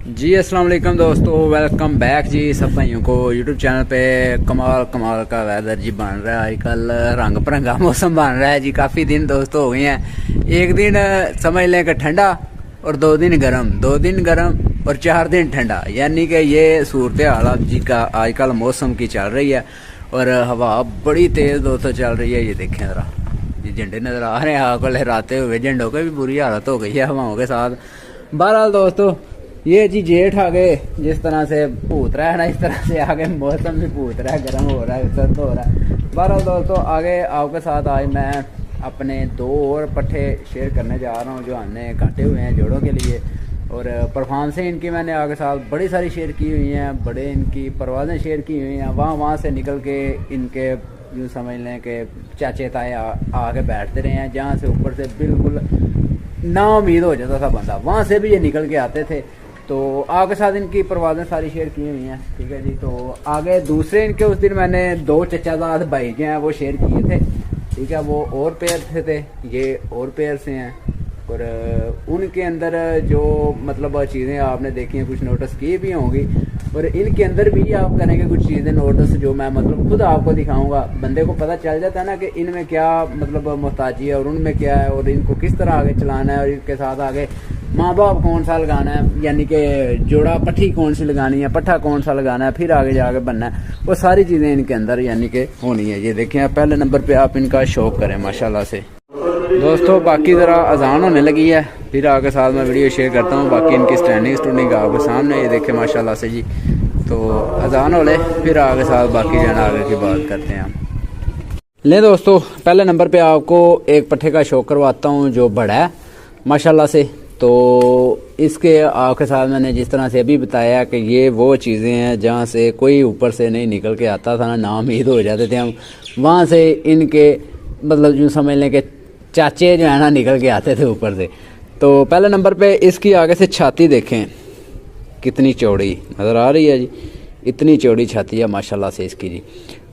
जी अस्सलाम वालेकुम दोस्तों, वेलकम बैक जी सब भाइयों को यूट्यूब चैनल पे। कमाल कमाल का वेदर जी बन रहा है आजकल, रंग बिरंगा मौसम बन रहा है जी। काफ़ी दिन दोस्तों हो गए हैं, एक दिन समझ लें कि ठंडा और 2 दिन गर्म और 4 दिन ठंडा, यानी कि ये सूरत हाल जी का आजकल मौसम की चल रही है। और हवा बड़ी तेज़ दोस्तों चल रही है। ये देखें ज़रा, ये झंडे नज़र आ रहे हैं आग लहराते हुए, झंडों की भी बुरी हालत हो गई है हवाओं के साथ। बहरहाल दोस्तों ये जी जेठ आ गए, जिस तरह से भूत रहा है ना, इस तरह से आगे मौसम भी भूत रहा है, गर्म हो रहा है, सर्द हो रहा है। बहरहाल दोस्तों आगे आपके साथ आज मैं अपने 2 और पट्ठे शेयर करने जा रहा हूँ जो हमने काटे हुए हैं जोड़ों के लिए। और परफॉर्मेंसें इनकी मैंने आगे साथ बड़ी सारी शेयर की हुई हैं, बड़े इनकी परवाज़ें शेयर की हुई हैं। वहाँ से निकल के इनके यूँ समझ लें कि चाचे ताए आके बैठते रहे हैं, जहाँ से ऊपर से बिल्कुल ना उम्मीद हो जाता था बंदा, वहाँ से भी ये निकल के आते थे। तो आपके साथ इनकी परवाज़ें सारी शेयर की हुई हैं, ठीक है जी। तो आगे दूसरे इनके उस दिन मैंने 2 चचाजाद भाई जो हैं वो शेयर किए थे, ठीक है। वो और पेयर थे, ये और पेयर से हैं। और उनके अंदर जो मतलब चीज़ें आपने देखी हैं, कुछ नोटिस की भी होंगी। और इनके अंदर भी आप करेंगे कुछ चीज़ें नोटिस, जो मैं मतलब खुद आपको दिखाऊंगा। बंदे को पता चल जाता है ना कि इनमें क्या मतलब मोहताजी है और उनमें क्या है, और इनको किस तरह आगे चलाना है, और इनके साथ आगे माँ बाप कौन सा लगाना है, यानी कि जोड़ा पट्ठी कौन सी लगानी है, पट्ठा कौन सा लगाना है, फिर आगे जाके बनना है, वो सारी चीज़ें इनके अंदर यानी कि होनी है। ये देखें आप पहले नंबर पे आप इनका शौक करें माशाल्लाह से दोस्तों। बाकी ज़रा अजान होने लगी है, फिर आगे साथ में वीडियो शेयर करता हूँ। बाकी इनकी स्टूडिंग आपके सामने ये देखें माशाल्लाह से जी। तो अजान हो ले, फिर आगे साथ बाकी जाना आगे की बात करते हैं। ले दोस्तों पहले नंबर पे आपको एक पट्ठे का शौक करवाता हूँ जो बड़ा है माशाल्लाह से। तो इसके आपके साथ मैंने जिस तरह से अभी बताया कि ये वो चीज़ें हैं जहाँ से कोई ऊपर से नहीं निकल के आता था, ना उम्मीद हो जाते थे हम, वहाँ से इनके मतलब यूँ समझ लें कि चाचे जो है ना निकल के आते थे ऊपर से। तो पहले नंबर पे इसकी आगे से छाती देखें कितनी चौड़ी नज़र आ रही है जी, इतनी चौड़ी छाती है माशाल्लाह से इसकी जी।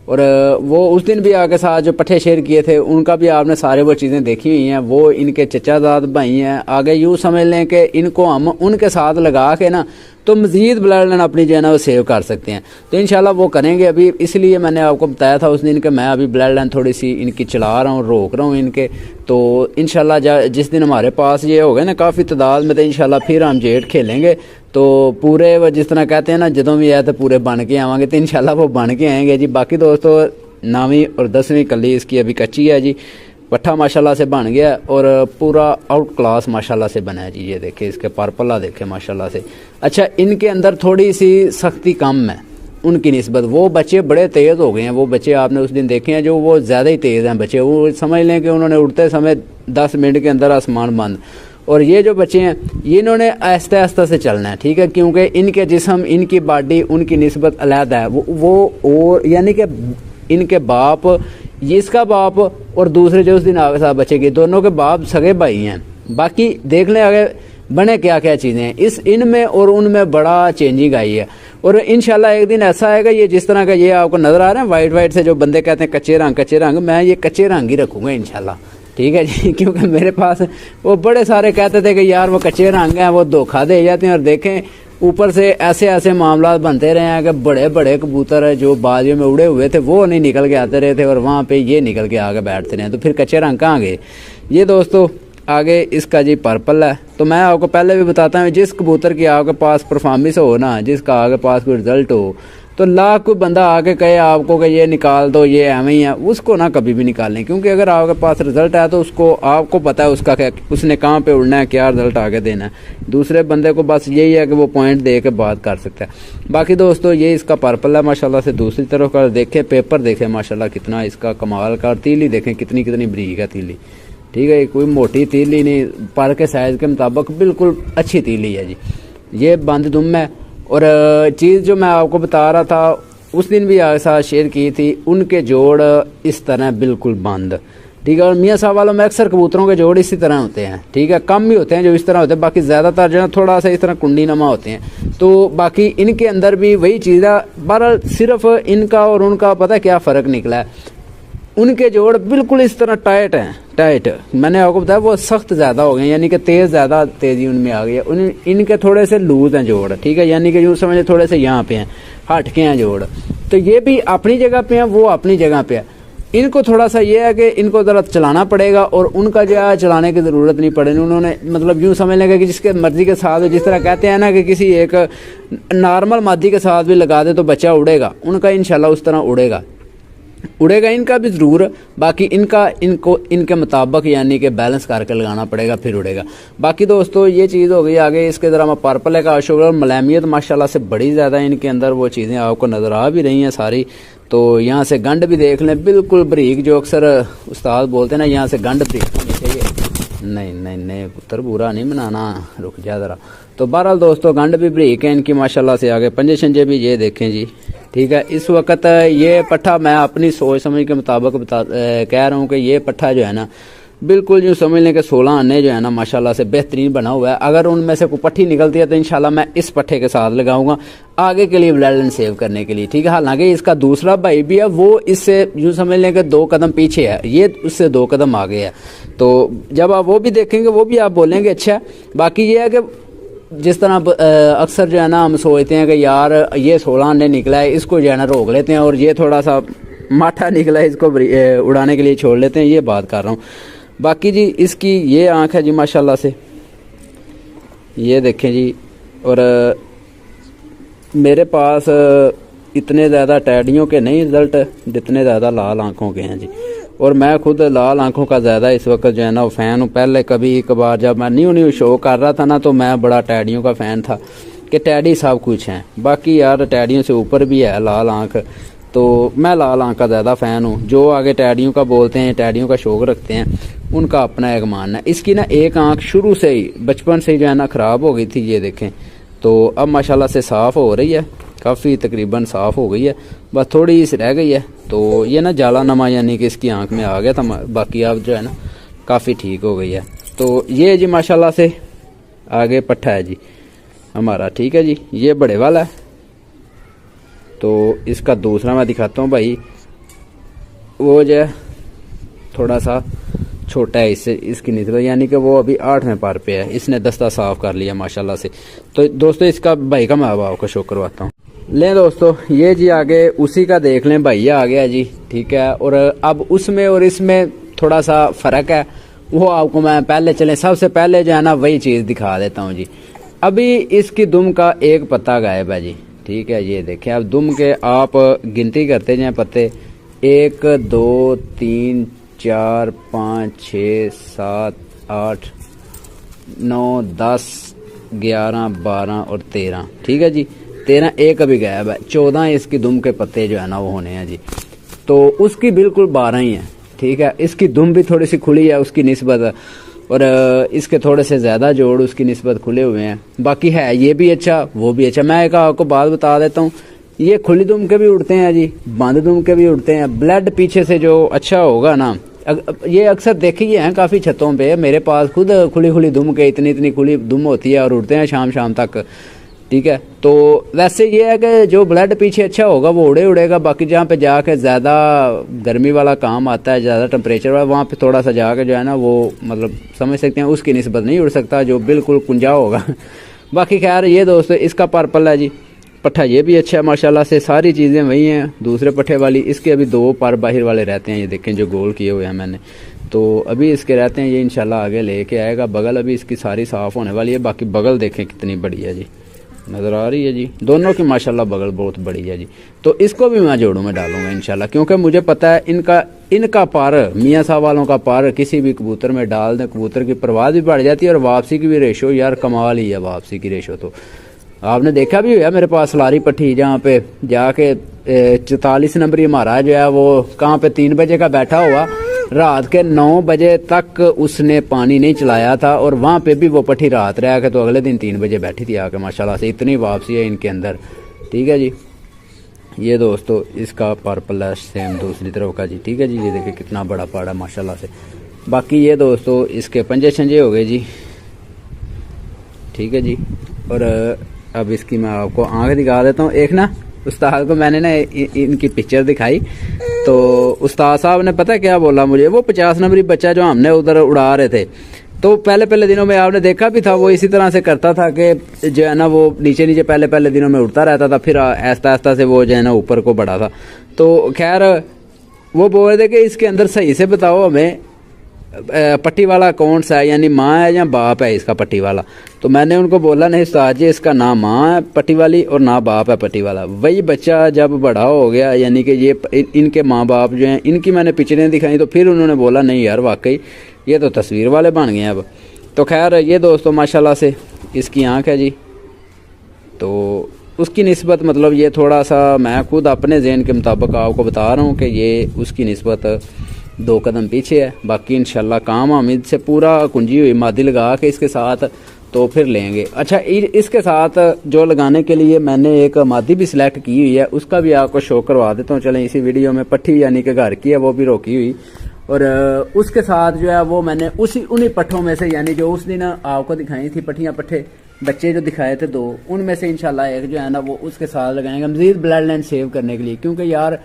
और वो उस दिन भी आगे साथ जो पट्ठे शेयर किए थे उनका भी आपने सारे वो चीज़ें देखी हुई हैं। वो इनके चचाजाद भाई हैं, आगे यूँ समझ लें कि इनको हम उनके साथ लगा के ना तो मज़ीद ब्लड लाइन अपनी जो है ना वो सेव कर सकते हैं। तो इंशाल्लाह वो करेंगे अभी, इसलिए मैंने आपको बताया था उस दिन कि मैं अभी ब्लड लाइन थोड़ी सी इनकी चला रहा हूँ, रोक रहा हूँ इनके। तो इंशाल्लाह जिस दिन हमारे पास ये हो गए ना काफ़ी तादाद में, तो इंशाल्लाह फिर हम जेठ खेलेंगे। तो पूरे वो जिस तरह कहते हैं ना ਜਦੋਂ भी आए तो पूरे बन के आवांगे, तो इंशाल्लाह वो बन के आएंगे जी। बाकी दोस्तों 9वीं और 10वीं कली इसकी अभी कच्ची है जी। पट्ठा माशाल्लाह से बन गया और पूरा आउट क्लास माशाल्लाह से बना है जी। ये देखे इसके परपल्ला देखे माशाल्लाह से। अच्छा इनके अंदर थोड़ी सी सख्ती कम है उनकी निस्बत, वो बच्चे बड़े तेज़ हो गए हैं। वो बच्चे आपने उस दिन देखे हैं जो वो ज़्यादा ही तेज़ हैं बच्चे, वो समझ लें कि उन्होंने उड़ते समय 10 मिनट के अंदर आसमान बंद। और ये जो बच्चे हैं ये इन्होंने आहिस्ता आहिस्ता से चलना है, ठीक है, क्योंकि इनके जिस्म इनकी बॉडी उनकी निस्बत अलहदा है। वो और यानी कि इनके बाप, ये इसका बाप और दूसरे जो उस दिन आगे साथ बच्चे के, दोनों के बाप सगे भाई हैं। बाकी देख लें आगे बने क्या क्या चीज़ें हैं इस इनमें और उनमें, बड़ा चेंजिंग आई है। और इंशाल्लाह एक दिन ऐसा आएगा, ये जिस तरह का ये आपको नज़र आ रहा है वाइट वाइट से, जो बंदे कहते हैं कच्चे रंग, मैं ये कच्चे रंग ही रखूँगा इंशाल्लाह, ठीक है जी। क्योंकि मेरे पास वो बड़े सारे कहते थे कि यार वो कच्चे रंग हैं, वो धोखा दे जाते हैं। और देखें ऊपर से ऐसे ऐसे मामला बनते रहे हैं कि बड़े बड़े कबूतर जो बाजियों में उड़े हुए थे वो नहीं निकल के आते रहे थे, और वहाँ पे ये निकल के आगे बैठते रहे, तो फिर कच्चे रंग कहाँ गए। ये दोस्तों आगे इसका जी पर्पल है। तो मैं आपको पहले भी बताता हूँ, जिस कबूतर की आपके पास परफॉर्मेंस हो ना, जिसका आगे पास कोई रिजल्ट हो, तो लाख कोई बंदा आके कहे आपको कि ये निकाल दो, ये एवं ही है, उसको ना कभी भी निकालें। क्योंकि अगर आपके पास रिजल्ट है तो उसको आपको पता है उसका क्या, उसने कहाँ पे उड़ना है, क्या रिजल्ट आगे देना है। दूसरे बंदे को बस यही है कि वो पॉइंट दे के बात कर सकता है। बाकी दोस्तों ये इसका पर्पल है माशाल्लाह से। दूसरी तरफ का देखें पेपर देखें माशाल्लाह कितना इसका कमाल का, और तीली देखें कितनी कितनी बरीक है तीली, ठीक है, कोई मोटी तीली नहीं, पर के साइज़ के मुताबिक बिल्कुल अच्छी तीली है जी। ये बंद दुम है। और चीज़ जो मैं आपको बता रहा था उस दिन भी आपके साथ शेयर की थी, उनके जोड़ इस तरह बिल्कुल बंद, ठीक है। और मियाँ साहब वालों में अक्सर कबूतरों के जोड़ इसी तरह होते हैं, ठीक है, कम ही होते हैं जो इस तरह होते हैं, बाकी ज़्यादातर जो है थोड़ा सा इस तरह कुंडी नमा होते हैं। तो बाकी इनके अंदर भी वही चीज़ है। बहरहाल सिर्फ इनका और उनका पता क्या फ़र्क निकला है, उनके जोड़ बिल्कुल इस तरह टाइट हैं, टाइट। मैंने आपको बताया वो सख्त ज़्यादा हो गए, यानी कि ज़्यादा तेज़ी उनमें आ गई है। इनके थोड़े से लूज हैं जोड़, ठीक है, यानी कि यूँ समझे थोड़े से यहाँ पे हैं, हट के हैं जोड़। तो ये भी अपनी जगह पे हैं, वो अपनी जगह पे है। इनको थोड़ा सा ये है कि इनको ज़रा चलाना पड़ेगा, और उनका जो है चलाने की ज़रूरत नहीं पड़ेगी। उन्होंने मतलब यूँ समझ लेंगे कि जिसके मर्ज़ी के साथ, जिस तरह कहते हैं ना कि किसी एक नॉर्मल मादी के साथ भी लगा दे तो बच्चा उड़ेगा, उनका इंशाल्लाह उस तरह उड़ेगा। इनका भी ज़रूर, बाकी इनको इनके मुताबिक यानी कि बैलेंस करके लगाना पड़ेगा, फिर उड़ेगा। बाकी दोस्तों ये चीज़ हो गई आगे। इसके ज़रा मैं पर्पल का शुगर, मलैमियत माशाल्लाह से बड़ी ज़्यादा इनके अंदर, वो चीज़ें आपको नज़र आ भी रही हैं सारी। तो यहाँ से गंड भी देख लें, बिल्कुल बारीक, जो अक्सर उस्ताद बोलते हैं ना, यहाँ से गंड बारीक होनी चाहिए। नहीं पुत्र बुरा नहीं बनाना, रुक जा ज़रा। तो बहरहाल दोस्तों गंड भी बारीक है इनकी माशाल्लाह से। आगे पंजे शंजे भी ये देखें जी, ठीक है। इस वक्त ये पट्ठा मैं अपनी सोच समझ के मुताबिक कह रहा हूँ कि ये पट्ठा जो है ना बिल्कुल यूँ समझ लें कि 16 आने जो है ना माशाल्लाह से बेहतरीन बना हुआ है। अगर उनमें से कोई पट्टी निकलती है तो इंशाल्लाह मैं इस पट्ठे के साथ लगाऊंगा आगे के लिए ब्लड लाइन सेव करने के लिए, ठीक है। हालांकि इसका दूसरा भाई भी है, वो इससे यूँ समझ लें कि 2 कदम पीछे है, ये उससे 2 कदम आगे है। तो जब आप वो भी देखेंगे वो भी आप बोलेंगे अच्छा। बाकी ये है कि जिस तरह अक्सर जो है ना हम सोचते हैं कि यार ये 16 अंडे निकला है, इसको जो है ना रोक लेते हैं, और ये थोड़ा सा माठा निकला है, इसको उड़ाने के लिए छोड़ लेते हैं, ये बात कर रहा हूँ। बाकी जी इसकी ये आँख है जी माशाल्लाह से, ये देखें जी। और मेरे पास इतने ज़्यादा टैडियों के नहीं रिज़ल्ट जितने ज़्यादा लाल आँखों के हैं जी। और मैं खुद लाल आंखों का ज़्यादा इस वक्त जो है ना फ़ैन हूँ। पहले कभी कभार जब मैं न्यू शो कर रहा था ना, तो मैं बड़ा टैडियों का फ़ैन था कि टैडी सब कुछ हैं। बाकी यार टैडियों से ऊपर भी है लाल आंख, तो मैं लाल आंख का ज़्यादा फ़ैन हूँ। जो आगे टैडियों का बोलते हैं, टैडियों का शौक रखते हैं, उनका अपना एक मानना है। इसकी ना एक आँख शुरू से ही बचपन से जो है ना ख़राब हो गई थी, ये देखें। तो अब माशाल्लाह से साफ़ हो रही है, काफ़ी तकरीबन साफ़ हो गई है, बस थोड़ी सी रह गई है। तो ये ना जाला नमा यानी कि इसकी आंख में आ गया था, बाकी अब जो है ना काफ़ी ठीक हो गई है। तो ये जी माशाल्लाह से आगे पट्ठा है जी हमारा, ठीक है जी। ये बड़े वाला है, तो इसका दूसरा मैं दिखाता हूँ भाई, वो जो है थोड़ा सा छोटा है इससे, इसकी निस्बत, यानी कि वो अभी 8वें पार पे है। इसने दस्ता साफ़ कर लिया माशाल्लाह से। तो दोस्तों इसका भाई का मैं अब आपको शो करवाता हूँ। लें दोस्तों ये जी आगे उसी का देख लें, भैया आ गया जी, ठीक है। और अब उसमें और इसमें थोड़ा सा फ़र्क है, वो आपको मैं पहले चलें सबसे पहले जो है ना वही चीज़ दिखा देता हूँ जी। अभी इसकी दुम का एक पत्ता गायब है जी, ठीक है। ये देखें, अब दुम के आप गिनती करते जाएं पत्ते, 1 2 3 4 5 6 7 8 9 10 11 12 और 13, ठीक है जी। 13 एक अभी गायब है, 14 इसकी दुम के पत्ते जो है ना वो होने हैं जी। तो उसकी बिल्कुल 12 ही है, ठीक है। इसकी दुम भी थोड़ी सी खुली है उसकी निस्बत, और इसके थोड़े से ज़्यादा जोड़ उसकी निस्बत खुले हुए हैं। बाकी है ये भी अच्छा, वो भी अच्छा। मैं एक आपको बात बता देता हूँ, ये खुली दुम के भी उड़ते हैं जी, बंद दुम के भी उड़ते हैं। ब्लड पीछे से जो अच्छा होगा ना, ये अक्सर देखे ही हैं काफ़ी छतों पे, मेरे पास खुद खुली खुली दुम के इतनी खुली दुम होती है और उड़ते हैं शाम शाम तक, ठीक है। तो वैसे ये है कि जो ब्लड पीछे अच्छा होगा वो उड़ेगा। बाकी जहाँ पे जाके ज़्यादा गर्मी वाला काम आता है, ज़्यादा टेम्परेचर वाला, वहाँ पे थोड़ा सा जाके जो है ना वो मतलब समझ सकते हैं उसकी निस्बत नहीं उड़ सकता, जो बिल्कुल कुंजा होगा। बाकी खैर ये दोस्तों इसका पर्पल है जी पट्ठा, ये भी अच्छा है माशाल्लाह से। सारी चीज़ें वही हैं दूसरे पट्ठे वाली। इसके अभी 2 पर बाहर वाले रहते हैं, ये देखें जो गोल किए हुए हैं मैंने, तो अभी इसके रहते हैं। ये इंशाल्लाह आगे लेके आएगा। बगल अभी इसकी सारी साफ़ होने वाली है। बाकी बगल देखें कितनी बड़ी है जी, नज़र आ रही है जी, दोनों की माशाल्लाह बगल बहुत बड़ी है जी। तो इसको भी मैं जोड़ों में डालूंगा इंशाल्लाह, क्योंकि मुझे पता है इनका पार, मियाँ साहब वालों का पार किसी भी कबूतर में डाल दें, कबूतर की परवाज़ भी बढ़ जाती है और वापसी की भी रेशो यार कमाल ही है वापसी की रेशो। तो आपने देखा भी हुआ मेरे पास लारी पट्टी, जहाँ पे जाके 44 नंबर हमारा जो है वो कहाँ पे 3 बजे का बैठा हुआ, रात के 9 बजे तक उसने पानी नहीं चलाया था, और वहाँ पे भी वो पट्टी रात रह के तो अगले दिन 3 बजे बैठी थी आके माशाल्लाह से। इतनी वापसी है इनके अंदर, ठीक है जी। ये दोस्तों इसका पर्पल है सेम दूसरी तरफ का जी, ठीक है जी। ये देखिए कितना बड़ा पाड़ा माशाल्लाह से। बाकी ये दोस्तों इसके पंजे शंजे हो गए जी, ठीक है जी। और अब इसकी मैं आपको आँख दिखा देता हूँ। एक ना उस्ताद को मैंने ना इनकी पिक्चर दिखाई तो उस्ताद साहब ने पता क्या बोला मुझे, वो 50 नंबरी बच्चा जो हमने उधर उड़ा रहे थे, तो पहले दिनों में आपने देखा भी था वो इसी तरह से करता था कि जो है ना वो नीचे पहले दिनों में उड़ता रहता था, फिर आहिस्ता से वो जो है ना ऊपर को बढ़ा था। तो खैर वो बोल रहे थे कि इसके अंदर सही से बताओ हमें पट्टी वाला कौन सा है, यानी माँ है या बाप है इसका पट्टी वाला। तो मैंने उनको बोला नहीं उस्ताद जी, इसका ना माँ है पट्टी वाली और ना बाप है पट्टी वाला। वही बच्चा जब बड़ा हो गया, यानी कि ये इनके माँ बाप जो हैं, इनकी मैंने पिक्चरें दिखाई तो फिर उन्होंने बोला नहीं यार वाकई ये तो तस्वीर वाले बन गए हैं अब। तो खैर ये दोस्तों माशाल्लाह से इसकी आँख है जी, तो उसकी निस्बत मतलब ये थोड़ा सा मैं खुद अपने ज़हन के मुताबिक आपको बता रहा हूँ कि ये उसकी निस्बत 2 कदम पीछे है। बाकी इंशाल्लाह काम हम इससे पूरा कुंजी हुई मादी लगा के इसके साथ तो फिर लेंगे। अच्छा इसके साथ जो लगाने के लिए मैंने एक मादी भी सिलेक्ट की हुई है, उसका भी आपको शो करवा देता हूँ। चलें इसी वीडियो में। पट्ठी यानी कि घर की है, वो भी रोकी हुई, और उसके साथ जो है वो मैंने उन्हीं पट्ठों में से, यानी जो उस दिन आपको दिखाई थी पट्ठियाँ पट्ठे बच्चे जो दिखाए थे 2, उनमें से इंशाल्लाह एक जो है ना वो उसके साथ लगाएंगे मज़ीद ब्लड लाइन सेव करने के लिए। क्योंकि यार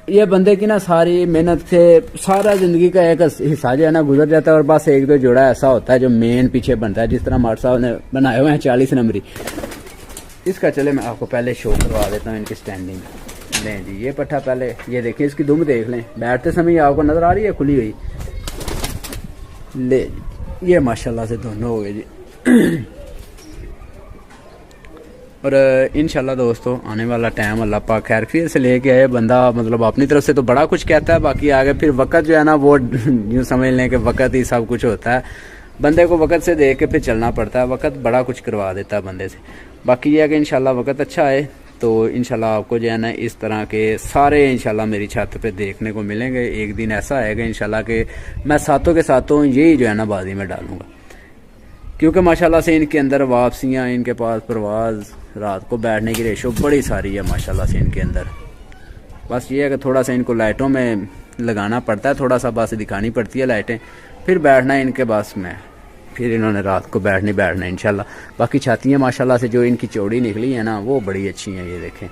ये बंदे की ना सारी मेहनत से सारा ज़िंदगी का एक हिस्सा जो है ना गुजर जाता है, और बस 1-2 जोड़ा ऐसा होता है जो मेन पीछे बनता है, जिस तरह मार साहब ने बनाए हुए हैं 40 नंबरी इसका। चले मैं आपको पहले शो करवा देता हूँ इनकी स्टैंडिंग। लें जी ये पट्ठा पहले ये देखिए, इसकी दुम देख लें, बैठते समय आपको नज़र आ रही है खुली हुई। ले ये माशाल्लाह से दोनों हो गए जी। और इंशाल्लाह दोस्तों आने वाला टाइम अल्लाह पाक खैर फिर से लेके आए। बंदा मतलब अपनी तरफ से तो बड़ा कुछ कहता है, बाकी आगे फिर वक्त जो है ना वो यूँ समझ लें कि वक्त ही सब कुछ होता है। बंदे को वक्त से देख के फिर चलना पड़ता है, वक्त बड़ा कुछ करवा देता है बंदे से। बाकी ये है कि इंशाल्लाह वक्त अच्छा है तो इंशाल्लाह आपको जो है ना इस तरह के सारे इंशाल्लाह मेरी छत पे देखने को मिलेंगे। एक दिन ऐसा आएगा इंशाल्लाह कि मैं सातों के सातों यही जो है ना बाजी में डालूंगा, क्योंकि माशाल्लाह से इनके अंदर वापसियाँ, इनके पास परवाज़, रात को बैठने की रेशो बड़ी सारी है माशाल्लाह से इनके अंदर। बस ये है कि थोड़ा सा इनको लाइटों में लगाना पड़ता है, थोड़ा सा बस दिखानी पड़ती है लाइटें, फिर बैठना है इनके बस में, फिर इन्होंने रात को बैठना इंशाल्लाह। बाकी छातियाँ माशाल्लाह से जो इनकी चौड़ी निकली है ना वो बड़ी अच्छी हैं। ये देखें,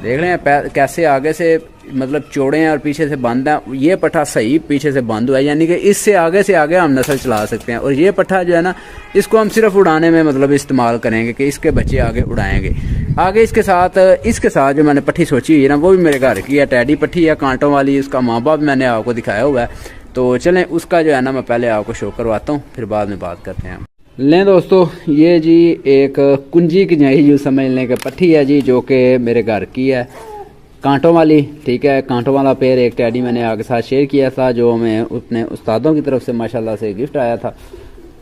देख रहे हैं कैसे आगे से मतलब चौड़े हैं और पीछे से बंद है। ये पट्ठा सही पीछे से बंद हुआ है, यानी कि इससे आगे हम नस्ल चला सकते हैं। और ये पट्ठा जो है ना इसको हम सिर्फ उड़ाने में मतलब इस्तेमाल करेंगे कि इसके बच्चे आगे उड़ाएंगे। आगे इसके साथ जो मैंने पट्ठी सोची हुई है ना वो भी मेरे घर की है, टैडी पट्ठी है कांटों वाली। उसका माँ बाप मैंने आपको दिखाया हुआ है, तो चलें उसका जो है ना मैं पहले आपको शो करवाता हूँ, फिर बाद में बात करते हैं। लें दोस्तों ये जी एक कुंजी की जाई यूँ समझ लें कि पट्ठी है जी, जो कि मेरे घर की है कांटों वाली। ठीक है, कांटों वाला पेड़ एक टैडी मैंने आपके साथ शेयर किया था, जो हमें अपने उस्तादों की तरफ से माशाल्लाह से गिफ्ट आया था,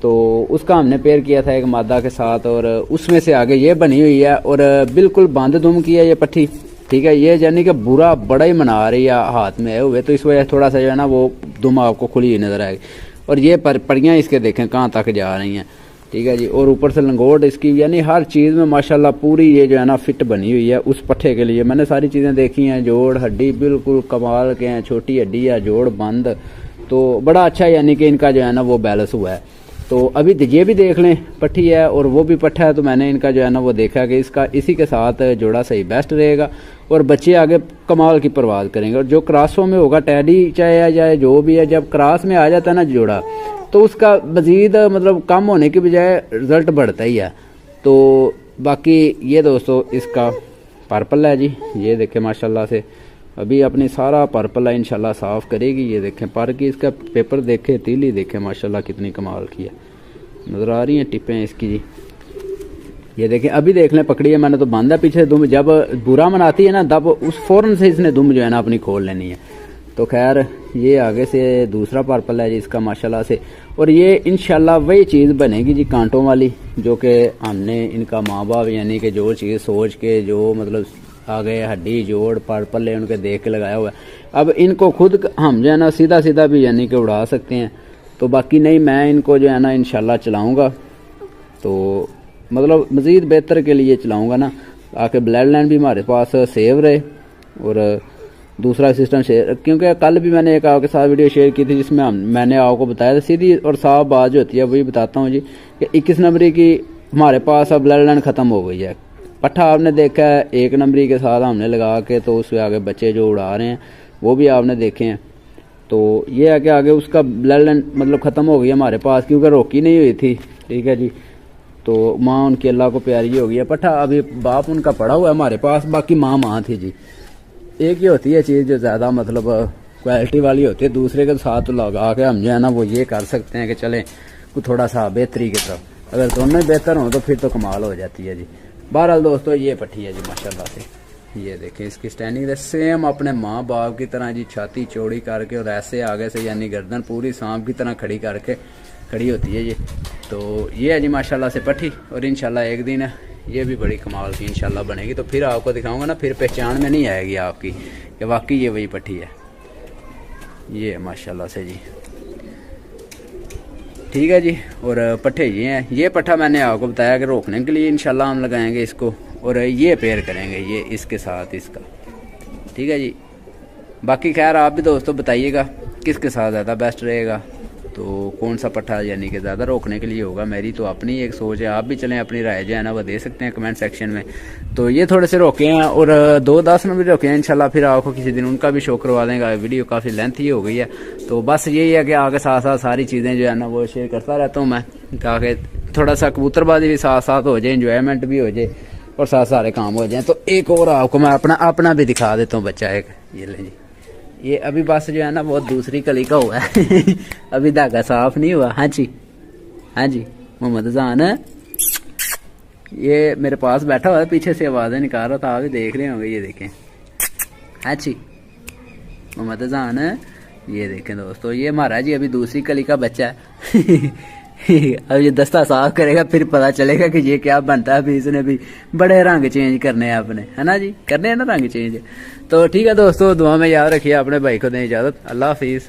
तो उसका हमने पेयर किया था एक मादा के साथ, और उसमें से आगे ये बनी हुई है और बिल्कुल बंद दुम की है ये पट्ठी। ठीक है, ये यानी कि बुरा बड़ा ही मना रही है हाथ में हुए, तो इस वजह से थोड़ा सा जो है ना वो दुम आपको खुली हुई नजर आएगी। और ये परियाँ इसके देखें कहाँ तक जा रही हैं। ठीक है जी, और ऊपर से लंगोट इसकी, यानी हर चीज़ में माशाल्लाह पूरी ये जो है ना फिट बनी हुई है उस पट्ठे के लिए। मैंने सारी चीज़ें देखी हैं, जोड़ हड्डी बिल्कुल कमाल के हैं, छोटी हड्डी है, जोड़ बंद, तो बड़ा अच्छा यानी कि इनका जो है ना वो बैलेंस हुआ है। तो अभी ये भी देख लें पट्ठी है और वो भी पट्ठा है, तो मैंने इनका जो है ना वो देखा कि इसका इसी के साथ जोड़ा सही बेस्ट रहेगा और बच्चे आगे कमाल की परवाज़ करेंगे। और जो क्रॉसों में होगा टैडी चाहे जो भी है, जब क्रॉस में आ जाता है ना जोड़ा तो उसका मज़ीद मतलब कम होने की बजाय रिज़ल्ट बढ़ता ही है। तो बाकी ये दोस्तों इसका पर्पल है जी, ये देखें माशाल्लाह से अभी अपनी सारा पर्पल है इंशाल्लाह साफ़ करेगी। ये देखें पर की इसका पेपर देखें, तीली देखें माशाल्लाह कितनी कमाल की है, नज़र आ रही हैं टिपें इसकी जी। ये देखें अभी देख लें पकड़ी है मैंने तो बांधा पीछे दुम, जब बुरा मनाती है ना तब उस फ़ौरन से इसने दुम जो है ना अपनी खोल लेनी है। तो खैर ये आगे से दूसरा पर्पल है जी इसका माशाल्लाह से, और ये इंशाल्लाह वही चीज़ बनेगी जी कांटों वाली, जो कि हमने इनका माँ बाप यानी कि जो चीज़ सोच के जो मतलब आगे हड्डी जोड़ पर्पल है उनके देख के लगाया हुआ है। अब इनको खुद हम जो है ना सीधा सीधा भी यानी कि उड़ा सकते हैं, तो बाकी नहीं मैं इनको जो है ना इंशाल्लाह चलाऊँगा, तो मतलब मज़ीद बेहतर के लिए चलाऊँगा ना, आके ब्लड लाइन भी हमारे पास सेव रहे और दूसरा सिस्टम शेयर। क्योंकि कल भी मैंने एक आपके साथ वीडियो शेयर की थी जिसमें मैंने आपको बताया था सीधी और साफ बात जो होती है वही बताता हूँ जी कि 21 नंबरी की हमारे पास अब ब्लड लाइन ख़त्म हो गई है। पट्ठा आपने देखा है 1 नंबरी के साथ हमने लगा के, तो उससे आगे बच्चे जो उड़ा रहे हैं वो भी आपने देखे हैं। तो ये है कि आगे उसका ब्लड लाइन मतलब ख़त्म हो गई हमारे पास, क्योंकि रोकी नहीं हुई थी। ठीक है जी, तो माँ उनकी अल्लाह को प्यारी हो गई है। पट्ठा अभी बाप उनका पड़ा हुआ है हमारे पास, बाकी माँ थी जी। एक ही होती है चीज़ जो ज़्यादा मतलब क्वालिटी वाली होती है, दूसरे के साथ लगा के हम जो है ना वो ये कर सकते हैं कि चलें कुछ थोड़ा सा बेहतरी की तरफ। अगर दोनों ही बेहतर हों तो फिर तो कमाल हो जाती है जी। बहरहाल दोस्तों ये पट्ठी है जी माशाल्लाह से, ये देखें इसकी स्टैंडिंग सेम अपने माँ बाप की तरह जी, छाती चौड़ी करके और ऐसे आगे से यानी गर्दन पूरी सांप की तरह खड़ी करके खड़ी होती है ये। तो ये है जी माशाल्लाह से पट्ठी, और इंशाल्लाह एक दिन ये भी बड़ी कमाल की इंशाल्लाह बनेगी, तो फिर आपको दिखाऊंगा ना, फिर पहचान में नहीं आएगी आपकी कि वाकई ये वही पट्ठी है। ये है माशाल्लाह से जी, ठीक है जी। और पट्ठे ये हैं, ये पट्ठा मैंने आपको बताया कि रोकने के लिए इंशाल्लाह हम लगाएंगे इसको, और ये पेयर करेंगे ये इसके साथ इसका। ठीक है जी, बाकी खैर आप भी दोस्तों बताइएगा किसके साथ ज़्यादा बेस्ट रहेगा, तो कौन सा पट्ठा यानी कि ज़्यादा रोकने के लिए होगा। मेरी तो अपनी एक सोच है, आप भी चलें अपनी राय जो है ना वो दे सकते हैं कमेंट सेक्शन में। तो ये थोड़े से रोके हैं और 2-10 में भी रोके हैं इंशाल्लाह, फिर आपको किसी दिन उनका भी शो करवा देंगे। वीडियो काफ़ी लेंथ ही हो गई है, तो बस यही है कि आगे साथ साथ सारी चीज़ें जो है ना वो शेयर करता रहता हूँ मैं, ताकि थोड़ा सा कबूतरबाजी भी साथ साथ हो जाए, इंजॉयमेंट भी हो जाए और साथ सारे काम हो जाए। तो एक और आपको मैं अपना भी दिखा देता हूँ बच्चा एक, ये ले जी, ये अभी बस जो है ना बहुत दूसरी कली का हुआ है अभी धागा साफ नहीं हुआ। हाँ जी, हाँ जी मोहम्मद अजान ये मेरे पास बैठा हुआ है, पीछे से आवाज़ें निकाल रहा था, आप भी देख रहे होंगे। ये देखें, हाँ जी मोहम्मद अजान, ये देखें दोस्तों, ये हमारा जी अभी दूसरी कली का बच्चा है अब ये दस्ता साफ करेगा फिर पता चलेगा कि ये क्या बनता है। अभी इसने भी बड़े रंग चेंज करने हैं अपने, है ना जी, करने हैं ना रंग चेंज। तो ठीक है दोस्तों, दुआ में याद रखिए, अपने भाई को दें इजाज़त। अल्लाह हाफिज़।